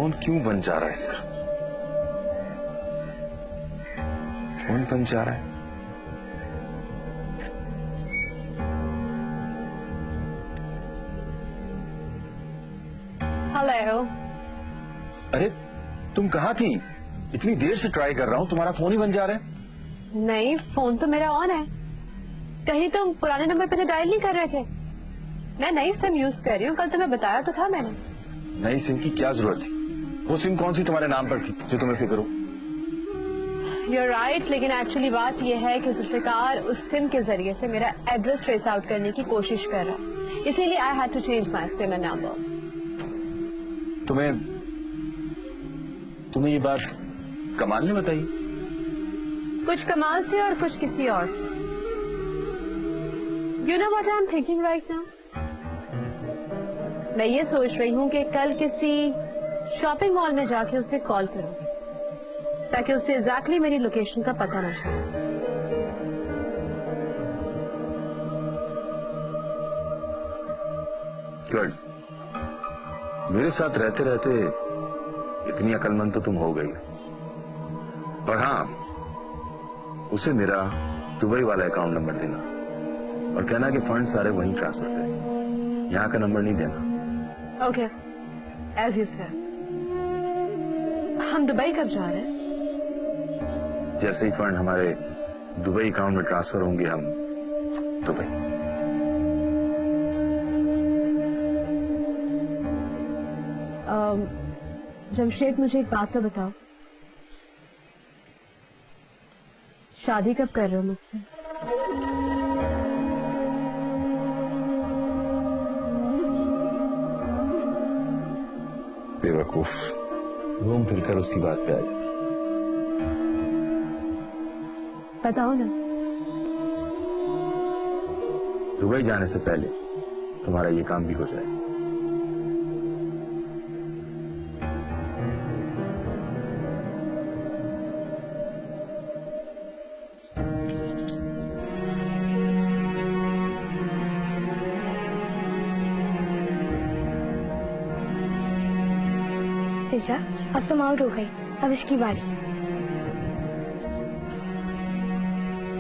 Phone क्यों बंद जा रहा है इसका? फोन बंद जा रहा है। हेलो। अरे तुम कहाँ थी? इतनी देर से ट्राई कर रहा हूँ, तुम्हारा फोन ही बंद जा रहा है। नहीं, फोन तो मेरा ऑन है। कहीं तुम पुराने नंबर पे तो डायल नहीं कर रहे थे? मैं नई सिम यूज कर रही हूँ, कल तुम्हें बताया तो था मैंने। नई सिम की क्या जरूरत थी? वो सिम कौन सी तुम्हारे नाम पर थी जो तुम्हें फिक्र हो? You're right, लेकिन एक्चुअली बात यह है कि जुल्फिकार उस सिम के जरिए से मेरा एड्रेस ट्रेस आउट करने की कोशिश कर रहा है, इसीलिए I had to change my SIM and number. तुम्हें ये बात कमाल ने बताई? कुछ कमाल से और कुछ किसी और से। You know what I'm thinking right now? मैं ये सोच रही हूँ कि कल किसी शॉपिंग मॉल में जाके उसे कॉल करूँगी ताकि उसे एग्जैक्टली मेरी लोकेशन का पता न चले। गुड। मेरे साथ रहते रहते इतनी अक्लमंद तो तुम हो गई। और हाँ, उसे मेरा दुबई वाला अकाउंट नंबर देना और कहना कि फंड सारे वहीं ट्रांसफर करें, यहाँ का नंबर नहीं देना। Okay, as you said. हम दुबई कब जा रहे हैं? जैसे ही फंड हमारे दुबई अकाउंट में ट्रांसफर होंगे हम दुबई। जमशेद, मुझे एक बात तो बताओ, शादी कब कर रहे हो मुझसे? बेवकूफ, घूम फिरकर उसी बात पे आ जाती। बताओ ना। दुबई जाने से पहले तुम्हारा ये काम भी हो जाए। सीता, अब तुम आउट हो गई, अब इसकी बारी।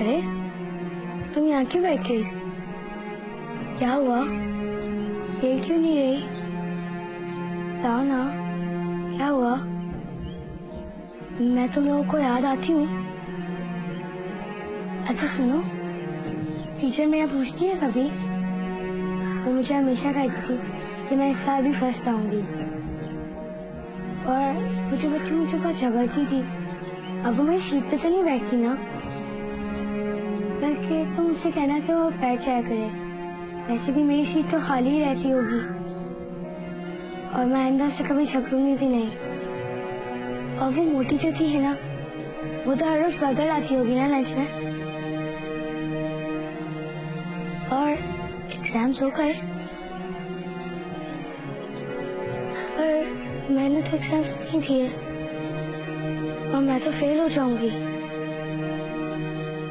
अरे तुम यहाँ क्यों बैठी? क्या हुआ? खेल क्यों नहीं रही? बताओ ना, क्या हुआ? मैं तुम लोगों को याद आती हूँ। अच्छा सुनो, टीचर मेरा पूछती है कभी, वो मुझे हमेशा कहती थी कि मैं इस साल भी फर्स्ट आऊंगी। और मुझे बच्ची मुझे बहुत झगड़ती थी। अब वो मेरी सीट पे तो नहीं बैठती ना, बल्कि तुम मुझसे कहना कि वो बैठ जाया करे, वैसे भी मेरी सीट तो खाली ही रहती होगी और मैं आइंदा से कभी झगड़ूंगी भी नहीं। और वो मोटी जो थी है ना, वो तो हर रोज बर्गर आती होगी ना लंच में। और एग्जाम्स हो गए, पर मैंने तो एग्जाम्स नहीं दिए और मैं तो फेल हो जाऊंगी।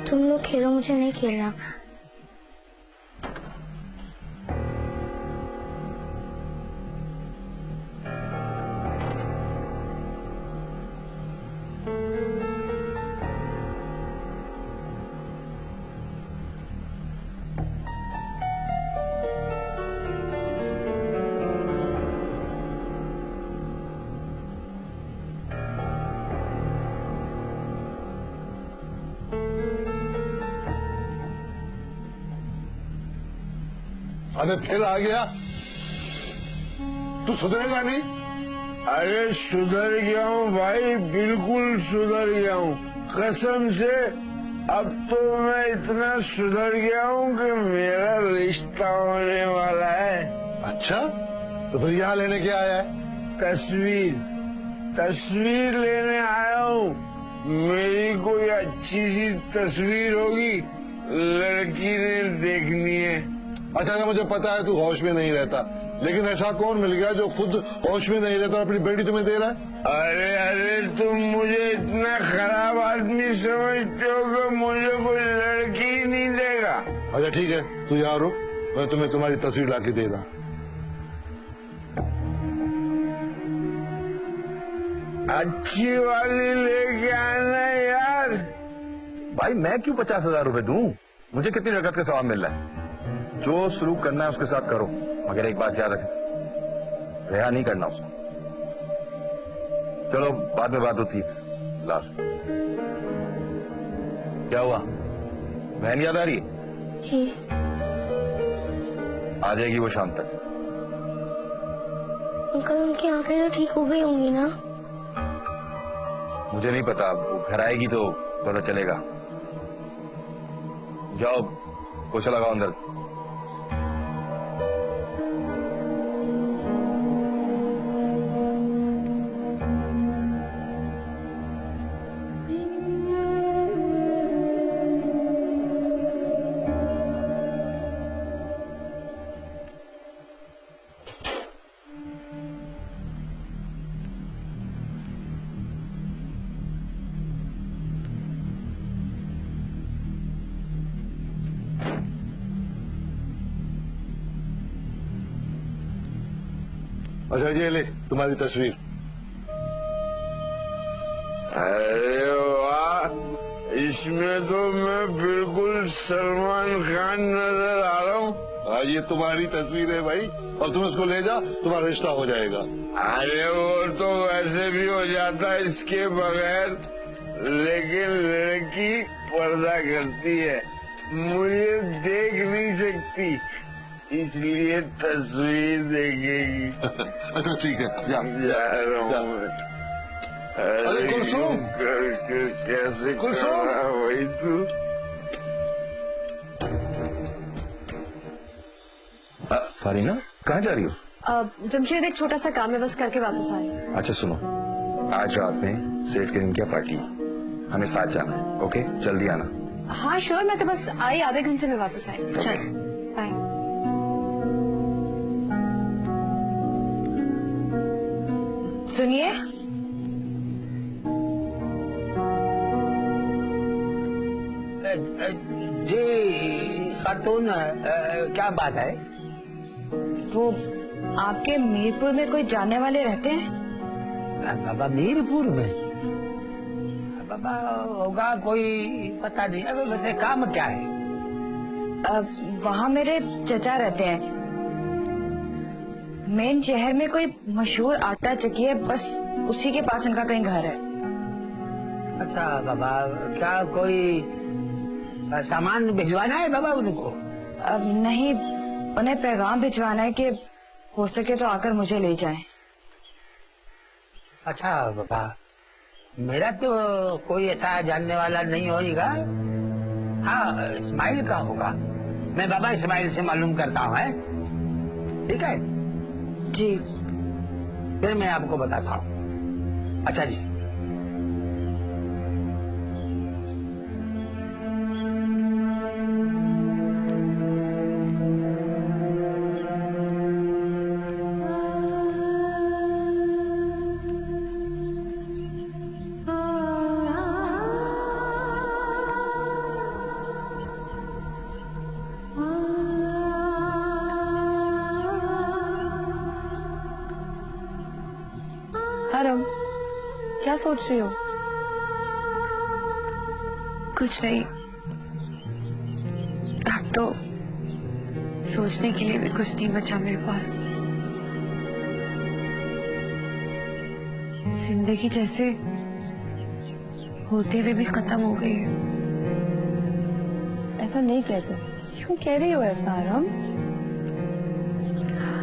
तुम लोग खेलो, मुझे नहीं खेलना। अरे फिर आ गया, तू सुधरेगा नहीं? अरे सुधर गया हूँ भाई, बिल्कुल सुधर गया हूँ कसम से। अब तो मैं इतना सुधर गया हूँ कि मेरा रिश्ता होने वाला है। अच्छा, तो फिर यहाँ लेने क्या आया है? तस्वीर लेने आया हूँ। मेरी कोई अच्छी सी तस्वीर होगी, लड़की ने देखनी है। अच्छा, मुझे पता है तू होश में नहीं रहता, लेकिन ऐसा कौन मिल गया जो खुद होश में नहीं रहता और अपनी बेटी तुम्हें दे रहा है? अरे तुम मुझे इतना खराब आदमी समझते हो कि मुझे कोई लड़की ही नहीं देगा। अच्छा ठीक है, तू यहाँ रुक, मैं तुम्हें तुम्हारी तस्वीर लाके दे रहा। अच्छी वाली लेके आना यार। भाई मैं क्यों 50,000 रुपए दूं? मुझे कितनी रकत का सवाब मिल रहा है। जो सलूक करना है उसके साथ करो, मगर एक बात याद रखें, रिहा नहीं करना उसको। चलो बाद में बात होती है। लास्ट क्या हुआ? बहन याद आ रही है? जी। आ जाएगी वो शाम तक। अंकल उनकी आंखें तो ठीक हो गई होंगी ना? मुझे नहीं पता, वो घर आएगी तो पता चलेगा। जाओ पोछा लगाओ अंदर। अच्छा ये ले तुम्हारी तस्वीर। अरे वाह, इसमें तो मैं बिल्कुल सलमान खान नजर आ रहा हूँ। हाँ ये तुम्हारी तस्वीर है भाई, और तुम इसको ले जा, तुम्हारा रिश्ता हो जाएगा। अरे वो तो वैसे भी हो जाता है इसके बगैर, लेकिन लड़की पर्दा करती है, मुझे देख नहीं सकती, इसलिए तस्वीर देखेगी। अच्छा ठीक है, जा जा रहा हूँ। अरे कुलसुम, करके कैसे कुलसुम, करा वही तू। फारीना कहाँ जा रही हो? जमशेद एक छोटा सा काम है, बस करके वापस आ रही हूँ। अच्छा सुनो, आज रात में सेठ के दिन की पार्टी है, हमें साथ जाना है। ओके जल्दी आना। हाँ श्योर, मैं तो बस आई आधे घंटे में वापस आई। चल बाय। सुनिए, जी खातून, क्या बात है? वो आपके मीरपुर में कोई जानने वाले रहते हैं? बाबा मीरपुर में? बाबा होगा कोई, पता नहीं। अबे वैसे काम क्या है? वहाँ मेरे चचा रहते हैं। मेन शहर में कोई मशहूर आटा चक्की है, बस उसी के पास उनका कहीं घर है। अच्छा बाबा, क्या कोई सामान भिजवाना है बाबा उनको? नहीं, उन्हें पैगाम भिजवाना है कि हो सके तो आकर मुझे ले जाएं। अच्छा बाबा, मेरा तो कोई ऐसा जानने वाला नहीं होगा। हाँ इस्माइल का होगा, मैं बाबा इस्माइल से मालूम करता हूँ। ठीक है जी, फिर मैं आपको बताता हूँ। अच्छा जी। हरम, क्या सोच रही हो? कुछ नहीं, अब तो सोचने के लिए भी कुछ नहीं बचा मेरे पास। जिंदगी जैसे होते हुए भी खत्म हो गई है। ऐसा नहीं कहते, क्यों कह रही हो ऐसा हरम?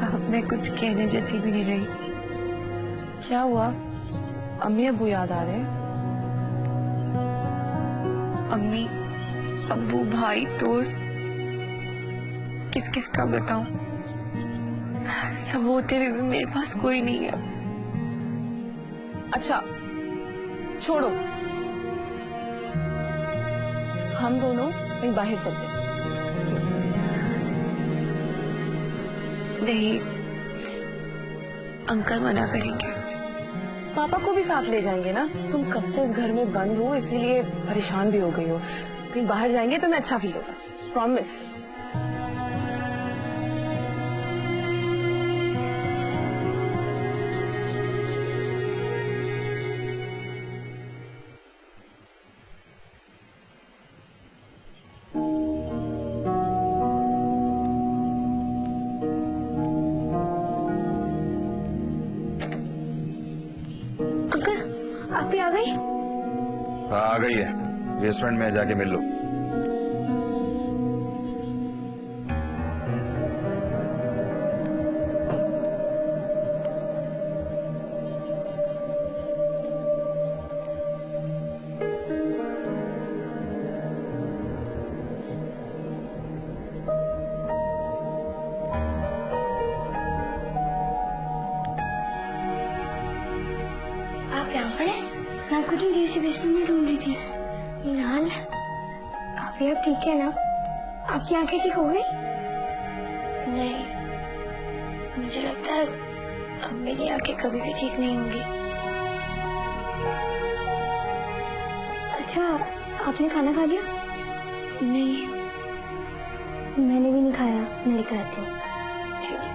अब मैं कुछ कहने जैसी भी नहीं रही। क्या हुआ? अम्मी अब्बू याद आ रहे? अम्मी अब्बू भाई दोस्त किस किस का बताऊं? सब होते हुए भी मेरे पास कोई नहीं है। अच्छा छोड़ो, हम दोनों कहीं बाहर चलते हैं। नहीं, अंकल मना करेंगे। पापा को भी साथ ले जाएंगे ना? तुम कब से इस घर में बंद हो, इसीलिए परेशान भी हो गई हो। कहीं बाहर जाएंगे तो मैं अच्छा फील होगा, प्रॉमिस। आप भी आ गई? हाँ आ गई है, बेसमेंट में जाके मिल लो। आप यहाँ पर हैं? मैं आपको इतनी देर से बेसमेंट में ढूंढ रही थी। निहाल, आप अब ठीक है ना? आपकी आंखें ठीक हो गई? नहीं, मुझे लगता है अब मेरी आंखें कभी भी ठीक नहीं होंगी। अच्छा, आपने खाना खा लिया? नहीं, मैंने भी नहीं खाया। मैं लेकर आती हूँ। ठीक है।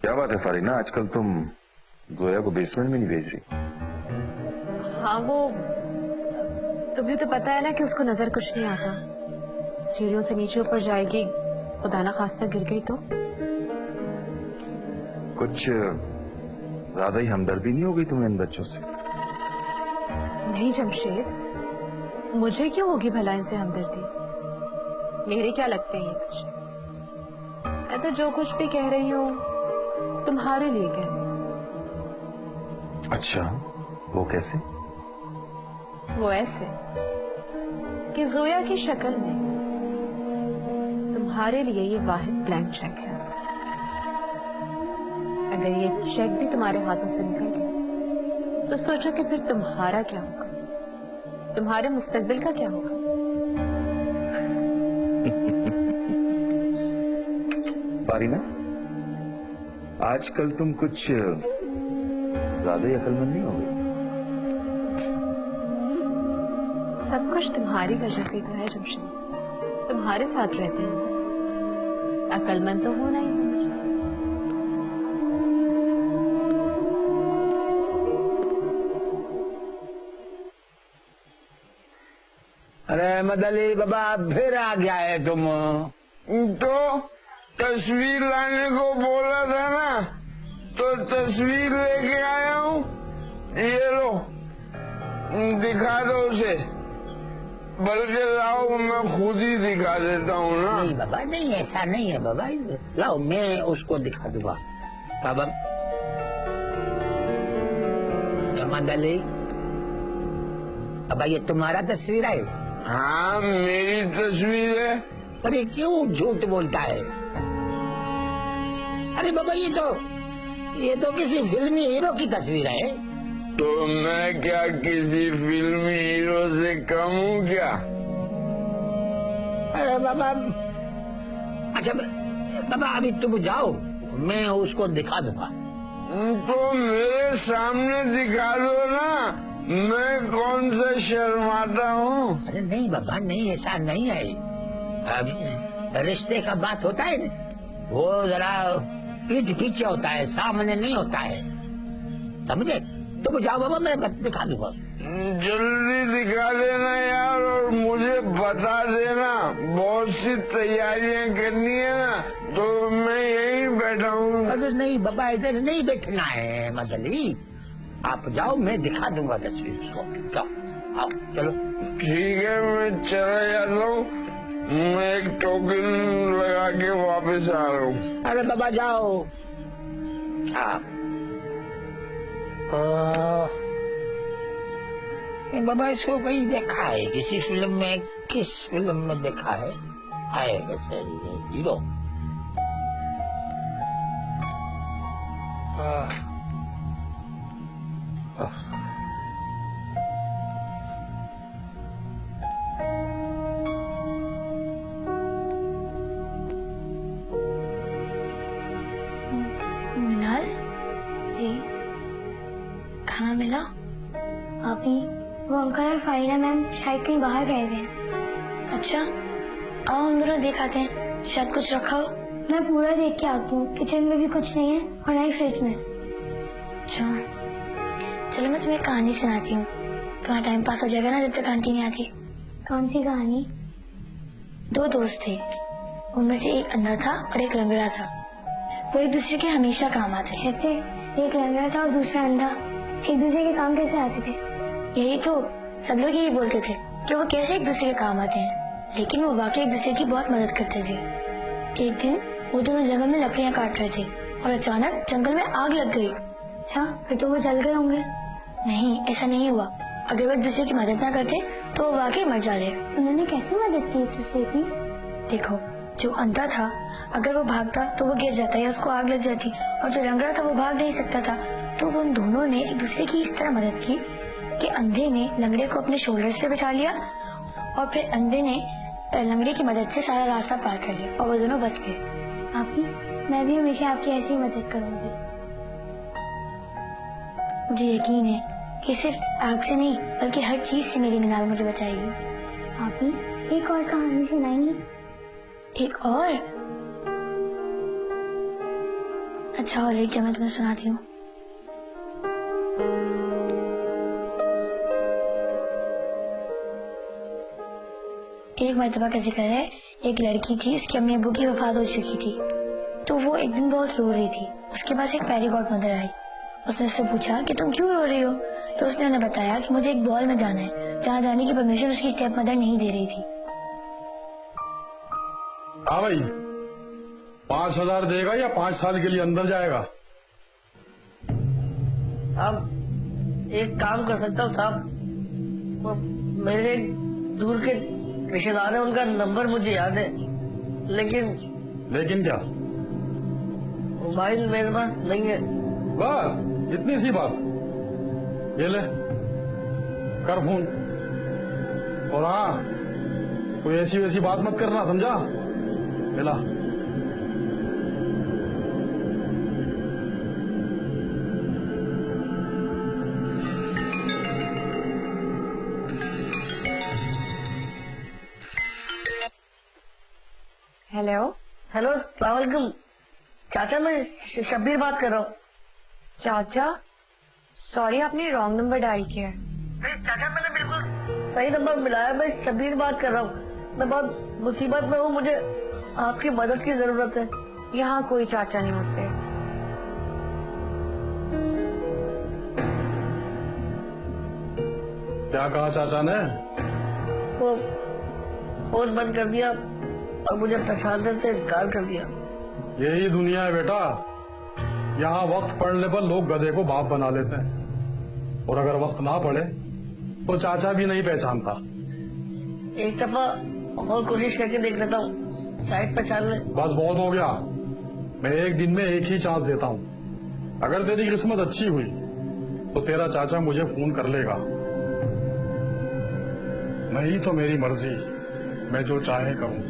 क्या बात है फारीना, आजकल तुम जोया को बेसमेंट में नहीं भेज रही? हाँ, वो तुम्हें तो पता है ना कि उसको नजर कुछ नहीं आता। सीढ़ियों से नीचे ऊपर जाएगी, खुदा ना खास्ता गिर गई तो? कुछ ज्यादा ही हमदर्दी नहीं हो गई तुम्हें इन बच्चों से? नहीं जमशेद, मुझे क्यों होगी भला इनसे हमदर्दी? मेरे क्या लगते हैं ये कुछ? मैं तो जो कुछ भी कह रही हूँ तुम्हारे लिए कह रही हूँ। अच्छा, वो कैसे? वो ऐसे कि जोया की शक्ल में तुम्हारे लिए ये वाहिद ब्लैंक चेक है। अगर ये चेक भी तुम्हारे हाथों से निकल गया तो सोचो कि फिर तुम्हारा क्या होगा, तुम्हारे मुस्तकबिल का क्या होगा? फारीना, आजकल तुम कुछ ज्यादा ही अक्लमंद नहीं हो गई। सब कुछ तुम्हारी वजह से तो है जमशेद, तुम्हारे साथ रहते हैं, अक्लमंद तो होना ही है। अरे मदली बाबा, फिर आ गया है तुम? तो तस्वीर लाने को बोला था ना, तो तस्वीर लेके आया हूँ। ये लो, दिखा दो उसे। बल्कि लाओ, मैं खुद ही दिखा देता हूँ ना। नहीं बाबा, नहीं, ऐसा नहीं है बाबा। लाओ, मैं उसको दिखा दूंगा। बाबा मदली, बाबा ये तुम्हारा तस्वीर है? हाँ, मेरी तस्वीर है। अरे क्यों झूठ बोलता है? अरे बाबा, ये तो किसी फिल्मी हीरो की तस्वीर है। तो मैं क्या किसी फिल्मी हीरो से कम हूँ क्या? अरे बाबा, अच्छा बाबा अभी तुम जाओ, मैं उसको दिखा दूंगा। तो मेरे सामने दिखा दो ना, मैं कौन सा शर्माता हूँ? अरे नहीं बाबा, नहीं, ऐसा नहीं है। अब रिश्ते का बात होता है ना, वो जरा पीठ पीछे होता है, सामने नहीं होता है, समझे? तुम जाओ बाबा, मैं दिखा दूंगा। जल्दी दिखा देना यार, और मुझे बता देना। बहुत सी तैयारियां करनी है ना, तो मैं यहीं बैठा हूँ। अरे नहीं बाबा, इधर नहीं बैठना है मदली, आप जाओ, मैं दिखा दूंगा तस्वीर उसको। जाओ, आओ, चलो। ठीक है, मैं चला जाता हूँ। मैं एक टोकन लगा के वापस आ रहा हूँ। अरे बाबा जाओ। हाँ बाबा, इसको कहीं देखा है किसी फिल्म में? किस फिल्म में देखा है? आएगा सही हीरो। मिनाल जी, खाना मिला? अभी वो अंकल और फारीना मैम शायद कहीं बाहर गए हुए हैं। अच्छा, आओ हम दोनों देख आते हैं, शायद कुछ रखा हो। मैं पूरा देख के आती हूँ, किचन में भी कुछ नहीं है और ना ही फ्रिज में। अच्छा चलो मैं तुम्हें एक कहानी सुनाती हूँ, तुम्हारा टाइम पास हो जाएगा ना जब तक आंटी नहीं आती। कौन सी कहानी? दो दोस्त थे, उनमें से एक अंधा था और एक लंगड़ा था। वो एक दूसरे के हमेशा काम आते। कैसे? एक लंगड़ा था और दूसरा अंधा, एक दूसरे के काम कैसे आते थे? यही तो सब लोग यही बोलते थे कि वो कैसे एक दूसरे के काम आते हैं, लेकिन वो वाकई एक दूसरे की बहुत मदद करते थे। एक दिन वो दोनों जंगल में लकड़ियां काट रहे थे और अचानक जंगल में आग लग गई। अच्छा, फिर तो वो जल गए होंगे। नहीं, ऐसा नहीं हुआ। अगर वो एक दूसरे की मदद ना करते तो वो वाकई मर जाते। उन्होंने कैसे मदद की एक दूसरे की? देखो, जो अंधा था अगर वो भागता तो वो गिर जाता या उसको आग लग जाती, और जो लंगड़ा था वो भाग नहीं सकता था। तो वो उन दोनों ने एक दूसरे की इस तरह मदद की कि अंधे ने लंगड़े को अपने शोल्डर्स पे बिठा लिया और फिर अंधे ने लंगड़े की मदद से सारा रास्ता पार कर लिया और वो दोनों बच गए। आपकी, मैं भी हमेशा आपकी ऐसी मदद करूंगी। मुझे यकीन है कि सिर्फ आग से नहीं बल्कि हर चीज से मेरी मिनाल मुझे बचाएगी। आप भी एक और कहानी सुनाएंगी? एक और? अच्छा, और एक जो मैं तुम्हें सुनाती हूँ। एक मर्तबा का जिक्र है, एक लड़की थी, उसकी अम्मी अब्बू की वफात हो चुकी थी। तो वो एक दिन बहुत रो रही थी। उसके पास एक फेरी गॉड मदर आई। उसने उससे पूछा कि तुम क्यों रो रही हो? तो उसने उन्हें बताया कि मुझे एक बॉल में जाना है जहाँ जाने की परमिशन उसकी स्टेप मदर नहीं दे रही थी। हाँ भाई, 5,000 देगा या 5 साल के लिए अंदर जाएगा? साहब एक काम कर सकता हूँ साहब, वो मेरे दूर के रिश्तेदार है, उनका नंबर मुझे याद है, लेकिन क्या? मोबाइल मेरे पास नहीं है। बस इतनी सी बात, ये ले कर फोन। और हाँ, कोई ऐसी वैसी बात मत करना, समझा? मिला। हेलो हेलो, अस्सलाम वालेकुम चाचा, मैं शब्बीर बात कर रहा हूँ। चाचा, सॉरी आपने रॉन्ग नंबर डायल किया है। नहीं चाचा, मैंने बिल्कुल सही नंबर मिलाया। मैं शब्बीर बात कर रहा हूँ। मैं बहुत मुसीबत में हूँ, मुझे आपकी मदद की जरूरत है। यहाँ कोई चाचा नहीं होते। क्या कहा चाचा ने? वो फोन बंद कर दिया और मुझे पहचानने से इनकार कर दिया। यही दुनिया है बेटा, यहाँ वक्त पड़ने पर लोग गधे को बाप बना लेते हैं, और अगर वक्त ना पड़े तो चाचा भी नहीं पहचानता। एक दफा और कोशिश करके देख लेता हूँ, शायद पहचान ले। बस बहुत हो गया, मैं एक दिन में एक ही चांस देता हूँ। अगर तेरी किस्मत अच्छी हुई तो तेरा चाचा मुझे फोन कर लेगा, नहीं तो मेरी मर्जी, मैं जो चाहे करूँ।